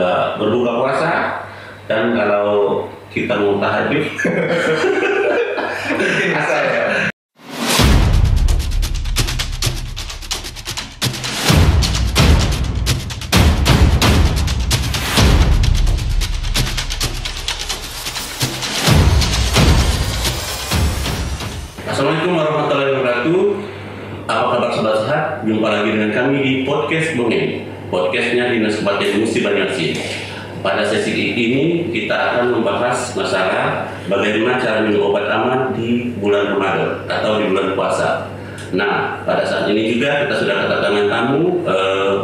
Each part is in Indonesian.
berbuka puasa, dan kalau kita mau tahajud bisa ya. Assalamualaikum warahmatullahi wabarakatuh. Apa kabar sobat sehat? Jumpa lagi dengan kami di podcast Bongeng, podcastnya Dinas Kabupaten Musi Banyuasin. Pada sesi ini kita akan membahas masalah bagaimana cara minum obat aman di bulan Ramadan atau di bulan puasa. Nah, pada saat ini juga kita sudah kedatangan tamu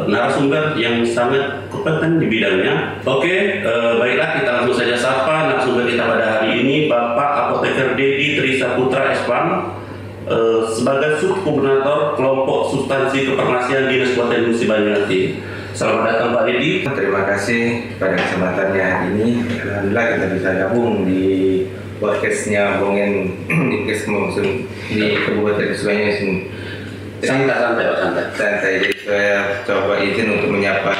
narasumber yang sangat kompeten di bidangnya. Oke, baiklah kita langsung saja sapa narasumber kita pada hari ini, Bapak Apoteker Dedi Trisaputra Espang, sebagai subkoordinator kelompok substansi kefarmasian Dinas Kabupaten Musi Banyuasin. Selamat datang Pak Dedi. Terima kasih pada kesempatannya hari ini. Alhamdulillah kita bisa gabung di podcastnya Bongeng di Kabupaten Musi Banyuasin. Santai. Jadi saya coba izin untuk menyapa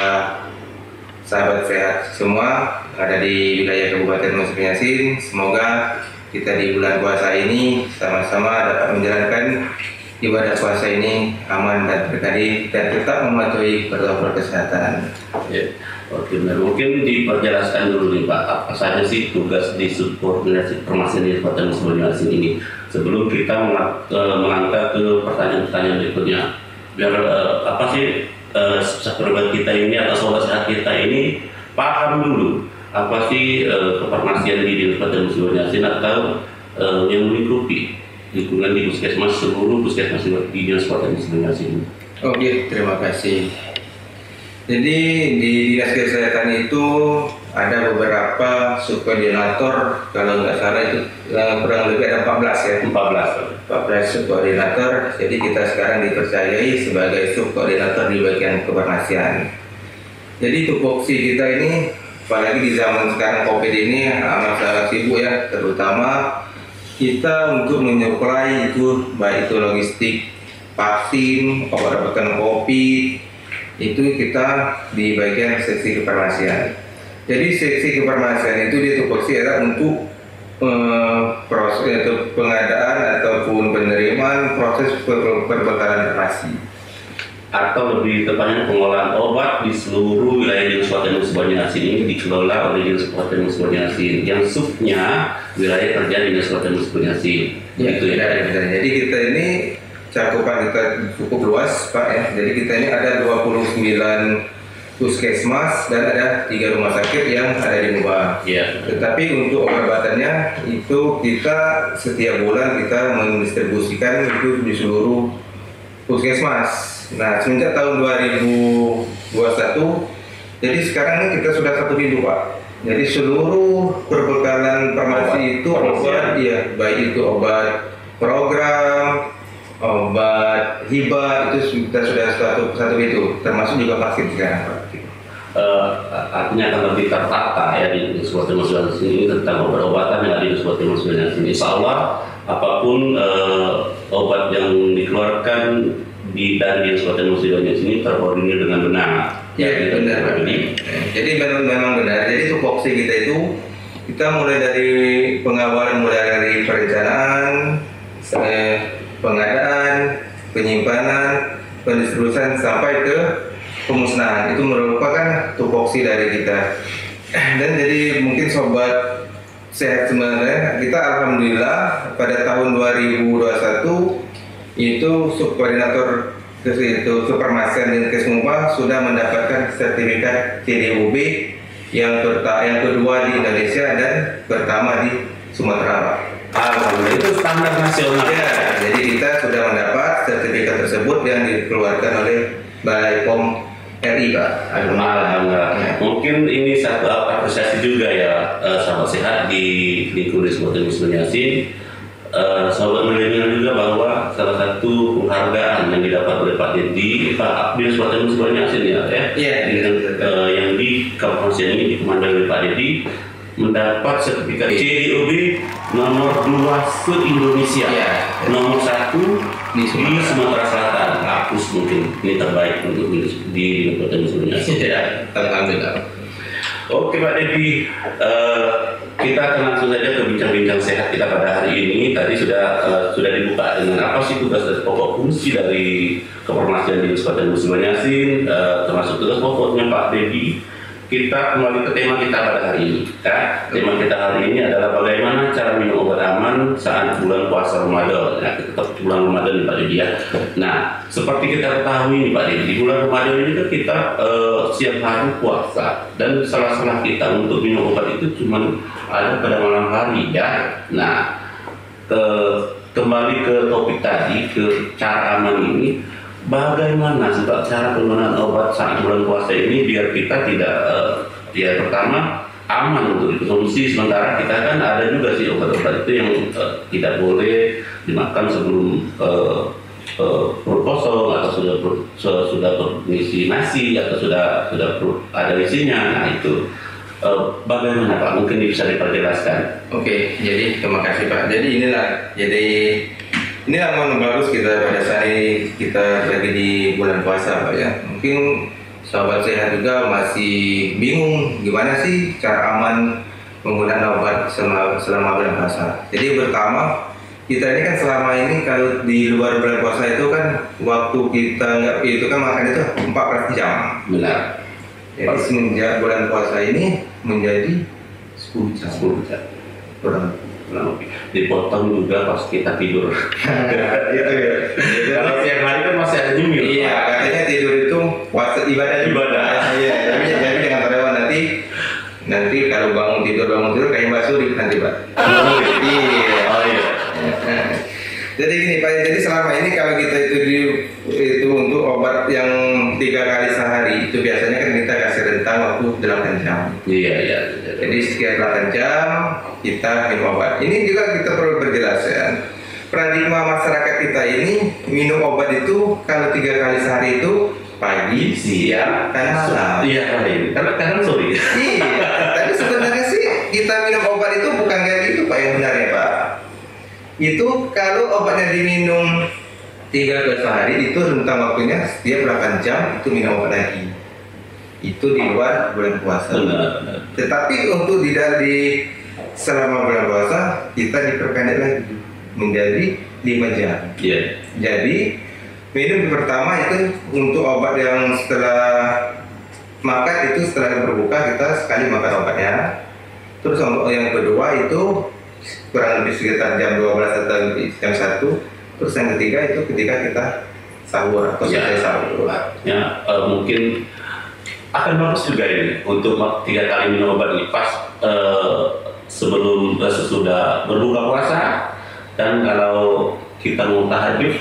sahabat sehat semua ada di wilayah Kabupaten Musi Banyuasin. Semoga kita di bulan puasa ini sama-sama dapat menjalankan ibadah puasa ini aman dan terkendali dan tetap mematuhi protokol kesehatan. Ya, oke, mungkin diperjelaskan dulu nih Pak, apa saja sih tugas di subkoordinasi permasalahan di Kabupaten Musi Banyuasin ini sebelum kita melangkah ke pertanyaan-pertanyaan berikutnya. Biar apa sih sahabat kita ini atau sobat sehat kita ini paham dulu apa sih kefarmasian di Kabupaten Musi Banyuasin atau yang melingkupi lingkungan di puskesmas, seluruh puskesmas di Dinas Kabupaten Musi Banyuasin. Oke, terima kasih. Jadi di Dinas Kesehatan itu ada beberapa subkoordinator, kalau nggak salah itu kurang lebih ada 14 ya. 14 subkoordinator. Jadi kita sekarang dipercayai sebagai subkoordinator di bagian kefarmasian. Jadi tupoksi kita ini, apalagi di zaman sekarang COVID ini amat sangat sibuk ya, terutama kita untuk menyuplai itu baik itu logistik vaksin, obat-obatan COVID, itu kita di bagian seksi kefarmasian. Jadi seksi kefarmasian itu ditupoksi adalah untuk proses untuk pengadaan ataupun penerimaan proses perbekalan farmasi, atau lebih tepatnya pengolahan obat di seluruh wilayah Dinas Kabupaten Musi Banyuasin ini dikelola oleh Dinas Kabupaten Musi Banyuasin yang subnya wilayah kerja Dinas Kabupaten Musi Banyuasin. Gitu ya. Jadi kita ini cakupan kita cukup luas Pak ya. Jadi kita ini ada 29 puskesmas dan ada 3 rumah sakit yang ada di Muba. Ya. Tetapi untuk obat-obatannya itu kita setiap bulan kita mendistribusikan itu di seluruh puskesmas. Nah, semenjak tahun 2021, jadi sekarang ini kita sudah satu pintu Pak. Jadi seluruh perbekalan farmasi itu obat, ya, baik itu obat program, obat hibah itu kita sudah satu pintu, termasuk juga vaksin sekarang Pak. Artinya akan lebih tertata ya di Kabupaten Musi Banyuasin ini tentang obat-obatan yang ada di Kabupaten Musi Banyuasin. Insya Allah apapun obat yang dikeluarkan dari Dinas Kabupaten Musi Banyuasin ini terkoordinir dengan benar. Ya, benar. Jadi memang benar. Jadi tupoksi kita itu kita mulai dari pengawalan, mulai dari perencanaan, pengadaan, penyimpanan, pendistribusian sampai ke pemusnahan. Itu merupakan tupoksi dari kita. Dan jadi mungkin sobat sehat sebenarnya kita alhamdulillah pada tahun 2021 itu subkoordinator itu kefarmasian dan Kesmupa sudah mendapatkan sertifikat CDUB yang kedua di Indonesia dan pertama di Sumatera. Alhamdulillah, itu standar nasional. Ya, jadi kita sudah mendapat sertifikat tersebut yang dikeluarkan oleh Balai POM RI Pak. Alhamdulillah. Mungkin ini satu apresiasi juga ya sahabat sehat di lingkungan Kabupaten Musi Banyuasin. Sahabat milenial juga bahwa salah satu penghargaan yang didapat oleh Pak Dedi, Pak Dinas Kabupaten Musi Banyuasin yang di kawasan ini dikomandoi oleh Pak Dedi mendapat sertifikat CDOB nomor 2 se-Indonesia, nomor 1 di Sumatera Selatan. Hapus mungkin ini terbaik untuk di Kabupaten Musi Banyuasin. Alhamdulillah. Oke Pak Dedi, kita akan langsung saja ke bincang-bincang sehat kita pada hari ini. Tadi sudah dibuka dengan apa sih tugas dan pokok fungsi dari Kefarmasian Dinas Kabupaten Musi Banyu, termasuk tugas pokoknya Pak Dedi. Kita kembali ke tema kita pada hari ini. Ya. Tema kita hari ini adalah bagaimana cara minum obat aman saat bulan puasa Ramadan. Ya, kita tetap bulan Ramadan Pak Dedi ya. Nah, seperti kita ketahui nih Pak Dedi, di bulan Ramadan ini kan kita siang hari puasa dan salah-salah kita untuk minum obat itu cuma ada pada malam hari ya. Nah, kembali ke topik tadi, ke cara aman ini. Bagaimana sebab cara penggunaan obat saat bulan puasa ini biar kita tidak ya pertama aman untuk dikonsumsi, sementara kita kan ada juga sih obat-obat itu yang tidak boleh dimakan sebelum perut kosong atau sudah berisi nasi atau sudah ada isinya. Nah itu bagaimana Pak? Mungkin bisa diperjelaskan. Oke, jadi terima kasih Pak. Jadi ini memang bagus kita pada saat ini kita lagi di bulan puasa Pak ya. Mungkin sahabat sehat juga masih bingung gimana sih cara aman menggunakan obat selama bulan puasa. Jadi pertama, kita ini kan selama ini kalau di luar bulan puasa itu kan waktu kita itu kan makan itu 14 jam. Benar. Jadi semenjak bulan puasa ini menjadi 10 jam. Kurang dipotong juga pas kita tidur. Itu ya. Kalau siang hari kan masih ada nyemil. Iya, katanya tidur itu puasa ibadah. Iya, jadi jangan terlewat nanti kalau bangun tidur kayak Mbak Suri nanti Pak. Iya. Oh iya. Jadi gini Pak, jadi selama ini kalau kita itu untuk obat yang 3 kali sehari itu biasanya kan kita kasih rentang waktu 8 jam. Iya. Jadi sekian 8 jam kita minum obat. Ini juga kita perlu berjelaskan. Paradigma masyarakat kita ini minum obat itu kalau 3 kali sehari itu pagi, siang, dan malam. Iya, kadang sore. Iya, tapi sebenarnya sih kita minum obat itu bukan kayak gitu Pak yang benar ya Pak. Itu kalau obatnya diminum 3 kali sehari itu rentang waktunya setiap 8 jam itu minum obat lagi. Itu di luar bulan puasa. Benar. Tetapi untuk tidak di selama bulan puasa kita diperpendek lagi menjadi 5 jam. Iya. Jadi minum pertama itu untuk obat yang setelah makan itu setelah berbuka kita sekali makan obatnya. Terus untuk yang kedua itu kurang lebih sekitar jam 12 atau jam 1. Terus yang ketiga itu ketika kita sahur atau selesai sahur. Ya, mungkin akan bagus juga ini untuk 3 kali minum obat ini pas sebelum sesudah berbuka puasa, dan kalau kita mau tahajud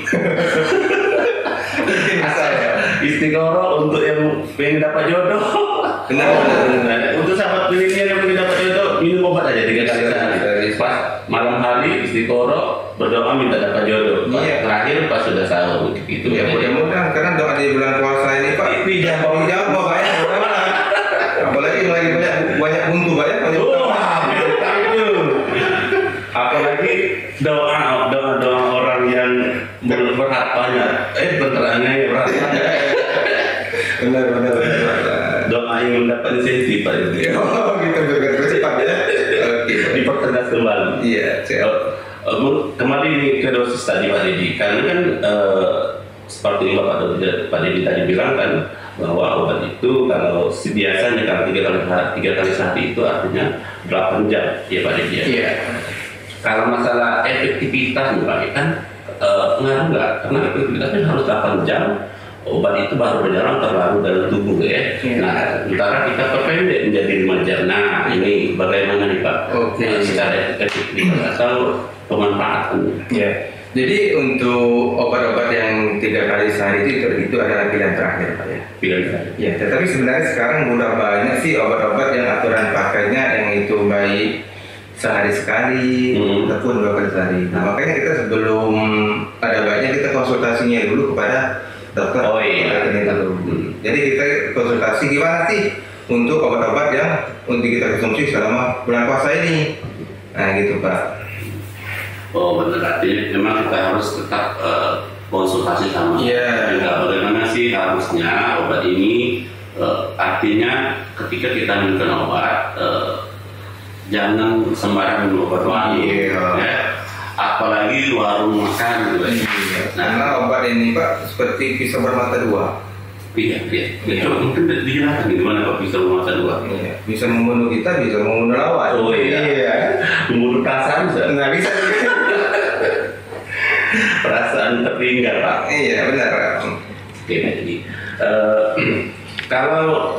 istiqoroh untuk yang pengen dapat jodoh. Benar. Untuk sahabat milenial yang pengen dapat jodoh, minum obat aja 3 kali sehari. Pas malam hari istiqoroh berdoa minta dapat jodoh. Terakhir pas sudah sahur gitu. Ya mudah-mudahan karena doa di bulan puasa ini Pak dijawab banyak. Apalagi lagi banyak buntu banyak. Apalagi doa orang yang berat banyak. Benterannya ya berat. Benar. Doa yang mendapat insentif Pak itu. Oh gitu bercepat ya. Oke. Dipertegas kembali. Iya. Kembali ke dosis tadi Pak Dedi. Karena kan seperti Pak Dedi tadi bilang kan bahwa obat itu kalau biasanya kalau 3 kali sehari itu artinya 8 jam ya Pak Dedi. Iya. Kalau masalah efektivitas nih Pak kan ngaruh nggak? Karena efektivitasnya harus 8 jam. Obat itu baru berjalan terlalu dalam tubuh ya. Nah, sementara kita perpendek menjadi 5 jam. Nah, ini bagaimana nih Pak? Secara efektivitas atau pemanfaatan? Ya. Jadi untuk obat-obat yang 3 kali sehari itu adalah pilihan terakhir Pak ya. Pilihan terakhir. Ya, tetapi sebenarnya sekarang udah banyak sih obat-obat yang aturan pakainya yang itu baik sehari sekali ataupun 2 kali sehari. Nah, makanya kita sebelum ada baiknya kita konsultasinya dulu kepada dokter. Oh iya. Jadi kita konsultasi gimana sih untuk obat-obat yang untuk kita konsumsi selama bulan puasa ini. Nah gitu Pak. Oh benar, artinya memang kita harus tetap konsultasi sama. Iya. Bagaimana sih harusnya obat ini Artinya ketika kita minum obat, jangan sembarang minum obat warung, ya. Apalagi warung makan gitu. Karena obat ini Pak seperti pisau bermata dua. Iya. Coba mungkin dijelaskan gimana Pak pisau bermata dua? Iya. Bisa membunuh kita, bisa membunuh lawan. Oh iya. Membunuh perasaan bisa. Nggak bisa. Perasaan tertinggal Pak. Iya benar. Oke, jadi kalau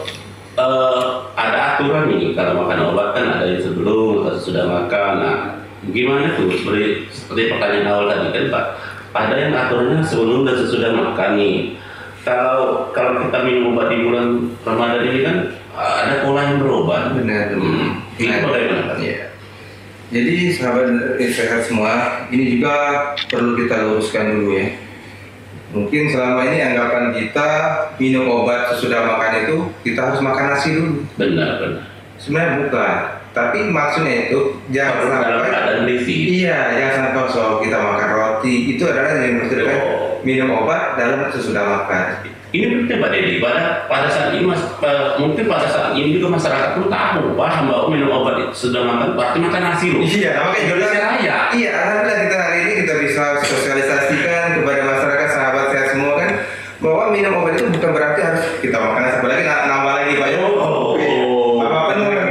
ada aturan nih kalau makan obat kan ada yang sebelum atau sudah makan. Nah, gimana tuh seperti pertanyaan awal tadi kan Pak? Ada yang aturannya sebelum dan sesudah makan nih. Kalau kita minum obat di bulan Ramadan ini kan ada pola yang berubah. Benar. Itu bagaimana Pak? Iya. Jadi sahabat sehat semua, ini juga perlu kita luruskan dulu ya. Mungkin selama ini anggapan kita minum obat sesudah makan itu kita harus makan nasi dulu. Benar. Sebenarnya bukan. Tapi maksudnya itu jangan dalam sampai keadaan berisi. Iya, jangan sampai soal kita makan roti itu adalah yang maksudnya minum obat dalam sesudah makan. Ini penting Pak Dedi. Pada saat ini mungkin pada saat ini juga masyarakat pun tahu paham bahwa minum obat itu sudah makan berarti makan nasi loh. Iya, makanya Indonesia Raya. Iya, alhamdulillah kita hari ini kita bisa sosialisasikan kepada masyarakat sahabat sehat semua kan bahwa minum obat itu bukan berarti harus kita makan nasi, apalagi nambah lagi Pak. Apa penuh kan?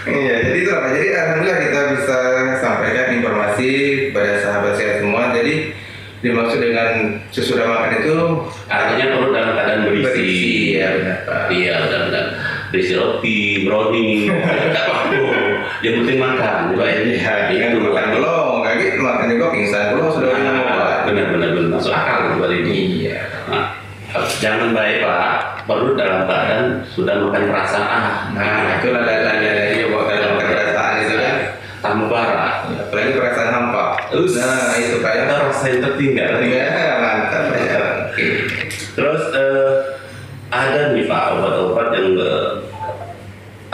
Iya, jadi itu apa? Jadi alhamdulillah kita bisa sampaikan informasi kepada sahabat sehat semua. Jadi dimaksud dengan sesudah makan itu Artinya perut dalam keadaan berisi. Iya benar Pak. Iya benar. Berisi roti, brownie, yang penting makan. Iya, itu makan belum, kayak gitu makan juga pingsan belum sudah minum obat. Benar masuk akal Pak Dedi. Iya. Nah, jangan baik Pak, perut dalam keadaan sudah makan perasaan. Nah, itu ada buat dalam perasaan itu kan. Tambah parah. Apalagi perasaan hampa. Nah, itu kayak rasa yang tertinggal. ya mantap ya. Oke. Terus ada nih Pak obat-obat yang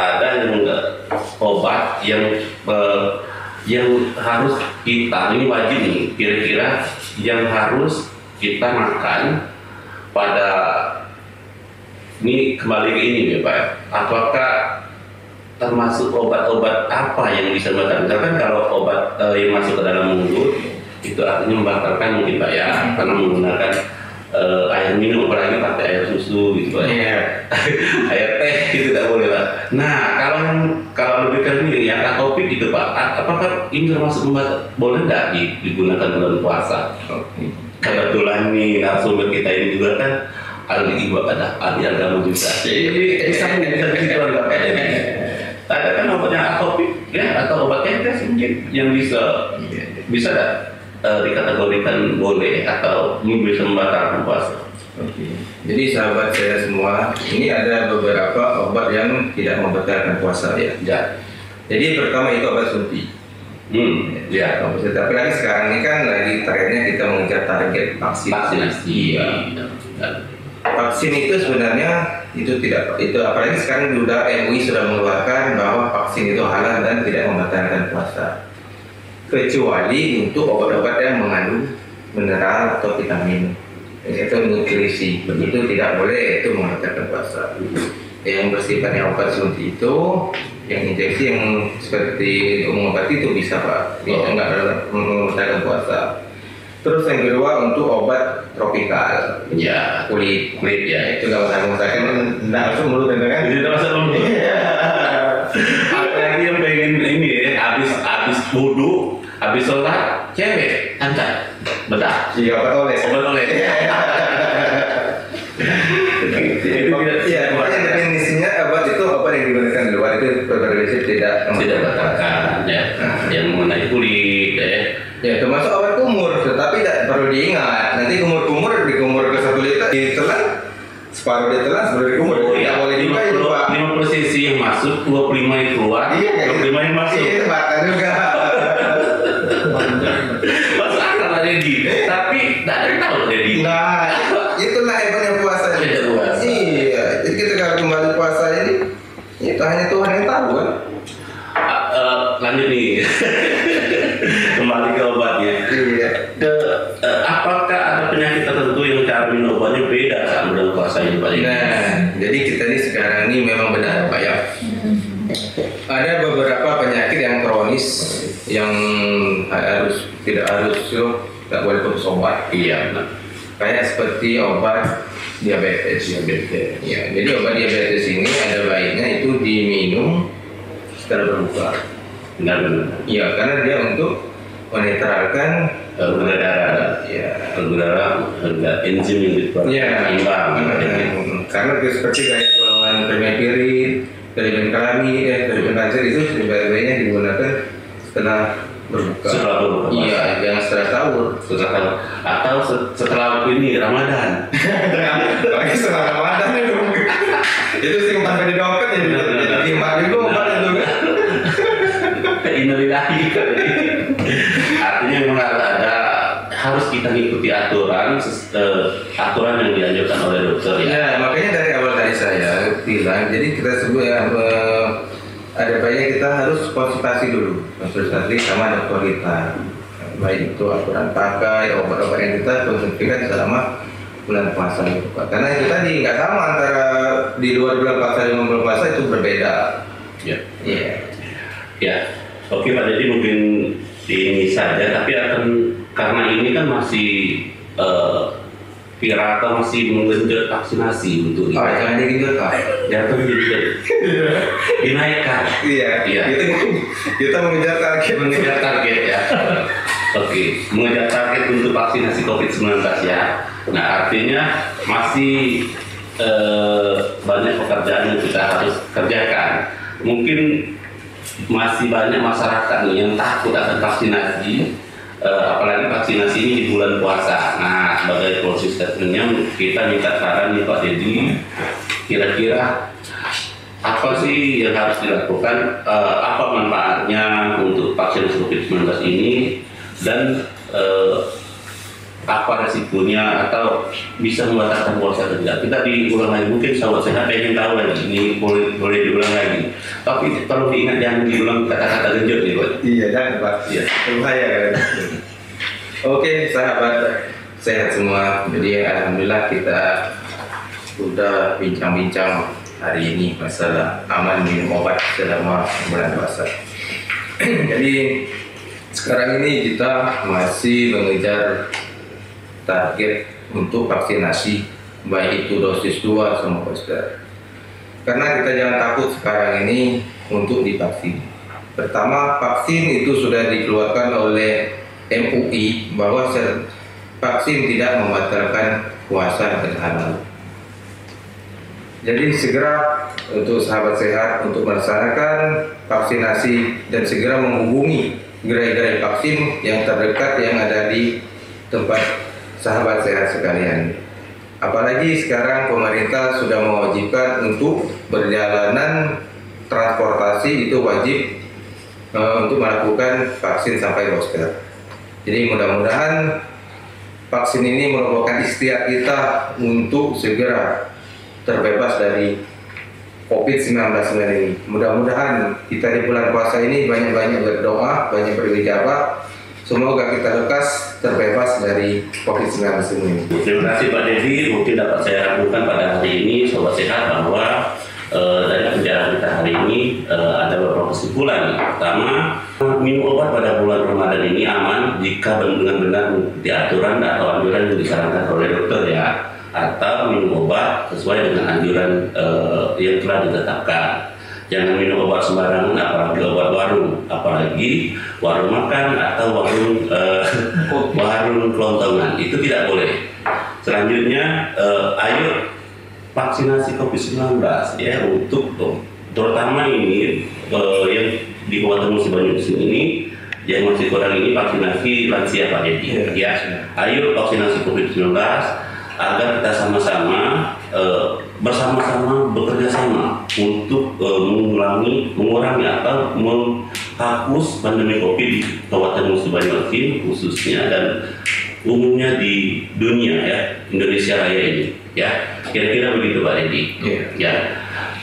ada yang obat yang harus kita, ini wajib nih kira-kira yang harus kita makan pada ini kembali ke ini ya Pak. Apakah termasuk obat-obat apa yang bisa membatalkan? Misalkan kalau obat yang masuk ke dalam mulut itu artinya membatalkan mungkin Pak ya, karena menggunakan air minum, apalagi pakai air susu gitu Pak. Air teh itu tidak boleh Pak. Nah kalau lebih ke ini yang atopik itu Pak, apakah ini termasuk boleh nggak digunakan bulan puasa? Kebetulan nih narasumber kita ini juga kan ahli ibadah, ahli agama juga. Jadi bisa ada kan obatnya atopik ya atau obat tetes mungkin yang bisa dikategorikan boleh atau bisa membatalkan puasa. Oke. Jadi sahabat saya semua, ini ada beberapa obat yang tidak membatalkan puasa ya. Jadi pertama itu obat suntik. Ya. Tapi lagi sekarang ini kan lagi targetnya kita mengejar target Vaksinasi. Vaksin itu sebenarnya itu apalagi sekarang sudah MUI sudah mengeluarkan bahwa vaksin itu halal dan tidak membatalkan puasa kecuali untuk obat-obat yang mengandung mineral atau vitamin itu nutrisi itu tidak boleh, itu membatalkan puasa. Yang bersifatnya obat suntik itu yang injeksi yang seperti mengobati itu bisa Pak, enggak membatalkan puasa. Terus yang kedua untuk obat tropikal, ya kulit ya itu nggak usah menggunakan langsung mulut kan? Tidak usah mulut. Apalagi yang pengen ini ya, habis wudhu, habis sholat, cewek angkat bedah. Iya obat oles. Iya, makanya definisinya obat itu obat yang digunakan di luar itu berprinsip tidak membatalkan ya, yang mengenai kulit ya. Ya termasuk obat kumur, tetapi tidak perlu diingat. Nanti kumur dikumur ke 1 liter, ditelan separuh ditelan, separuh dikumur. Tidak boleh juga itu Pak. 50 cc yang masuk, 25 yang keluar, 25 yang masuk. Iya, makan juga. Masuk akal Dedi, tapi tidak ada yang tahu Dedi. Nah, itulah hebatnya puasa. Iya, jadi kita kalau kembali puasa ini, itu hanya Tuhan yang tahu kan. Lanjut nih. Kembali ke obatnya. Iya. Apakah ada penyakit tertentu yang cara minum obat keluhannya beda saat bulan puasa ini Pak Dedi. Nah, jadi kita ini sekarang ini memang benar Pak ya. Ada beberapa penyakit yang kronis yang tidak boleh putus obat. Iya, benar. Kayak seperti obat diabetes. Ya, jadi obat diabetes ini ada baiknya itu diminum setelah berbuka. Benar. Iya, karena dia untuk menetralkan Gula darah, ya. gula darah, enzim yang dikeluarkan imbang. Karena itu seperti kayak golongan trimethyl, trimethyl cancer itu sebaiknya digunakan setelah berbuka. Setelah berbuka. Iya, jangan setelah sahur. Atau setelah ini Ramadan. Lagi setelah Ramadan itu simpan di dompet ya. Jadi timbang juga obat itu kan. Innalillahi. Artinya memang harus kita mengikuti aturan yang dianjurkan oleh dokter ya. Ya, makanya dari awal tadi saya bilang, jadi kita sebut ya ada baiknya kita harus konsultasi sama dokter kita. Baik itu aturan pakai obat-obat yang kita konsumsikan selama bulan puasa itu Pak. Karena itu tadi nggak sama antara di luar bulan puasa dan bulan puasa itu berbeda. Ya. Iya. Ya. Oke Pak, jadi mungkin ini saja, tapi karena ini kan masih viral atau masih menggenjot vaksinasi untuk Oh, jangan digenjot Pak. Jatuh dinaikkan. Iya. Kita mengejar target ya. Oke, mengejar target untuk vaksinasi COVID-19 ya. Nah, artinya masih banyak pekerjaan yang kita harus kerjakan. Mungkin masih banyak masyarakat nih yang takut akan vaksinasi, apalagi vaksinasi ini di bulan puasa. Nah, sebagai closing statementnya kita minta saran nih Pak Dedi, kira-kira apa sih yang harus dilakukan, apa manfaatnya untuk vaksinasi COVID-19 ini, dan apa resikonya atau bisa membatalkan puasa atau tidak. Kita diulang lagi, mungkin sahabat sehat pengen tahu lagi, ini boleh diulang lagi. Tapi kalau diingat jangan diulang kata-kata genjot nih Pak. Iya, jangan Pak. Iya. Bahaya kan. Oke, sahabat sehat semua. Jadi alhamdulillah kita sudah bincang-bincang hari ini masalah aman minum obat selama bulan puasa. Jadi sekarang ini kita masih mengejar target untuk vaksinasi, baik itu dosis 2 sama booster. Karena kita jangan takut sekarang ini untuk divaksin. Pertama, vaksin itu sudah dikeluarkan oleh MUI bahwa vaksin tidak membatalkan puasa dan halal. Jadi segera untuk sahabat sehat untuk melaksanakan vaksinasi dan segera menghubungi gerai-gerai vaksin yang terdekat yang ada di tempat sahabat sehat sekalian. Apalagi sekarang pemerintah sudah mewajibkan untuk perjalanan transportasi itu wajib untuk melakukan vaksin sampai booster. Jadi mudah-mudahan vaksin ini merupakan ikhtiar kita untuk segera terbebas dari COVID-19 ini. Mudah-mudahan kita di bulan puasa ini banyak-banyak berdoa, banyak berijabah. Semoga kita lekas terbebas dari COVID-19 ini. Terima kasih Pak Dedi. Mungkin dapat saya rangkumkan pada hari ini sobat sehat bahwa dari pembicaraan kita hari ini ada beberapa kesimpulan. Pertama, minum obat pada bulan Ramadan ini aman jika benar-benar mengikuti aturan atau anjuran yang disarankan oleh dokter ya, atau minum obat sesuai dengan anjuran yang telah ditetapkan. Jangan minum obat sembarangan, apalagi obat warung, apalagi warung makan atau warung kelontongan, itu tidak boleh. Selanjutnya, ayo vaksinasi COVID-19 ya, untuk terutama ini yang di Kabupaten Musi Banyumas ini yang masih kurang ini vaksinasi lansia Pak Dedi ya. Ayo vaksinasi COVID-19 agar kita sama-sama bersama-sama bekerja sama untuk mengurangi atau menghapus pandemi COVID di Kabupaten Musi Banyumas khususnya dan umumnya di dunia ya, Indonesia Raya ini ya. Kira-kira begitu Pak Dedi. Ya.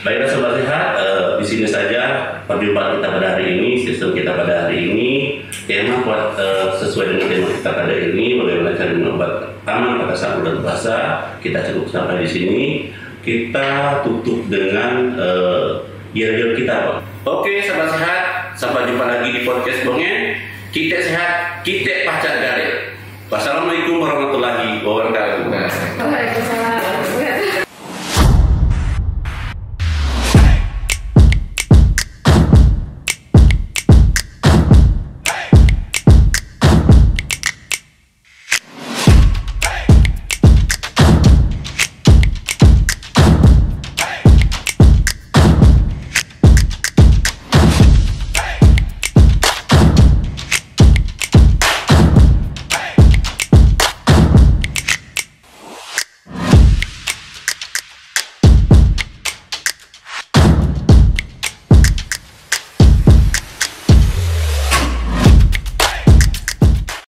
Baiklah sobat sehat, di sini saja perjumpaan kita pada hari ini, sistem kita pada hari ini. tema buat sesuai dengan tema kita pada ini, bagaimana cara menobat aman pada saat bulan puasa. Kita cukup sampai di sini. Kita tutup dengan yel-yel kita, Pak. Oke, sahabat sehat. Sampai jumpa lagi di podcast Bongen. Kita sehat, kita pacar garis. Wassalamualaikum warahmatullahi wabarakatuh. Waalaikumsalam.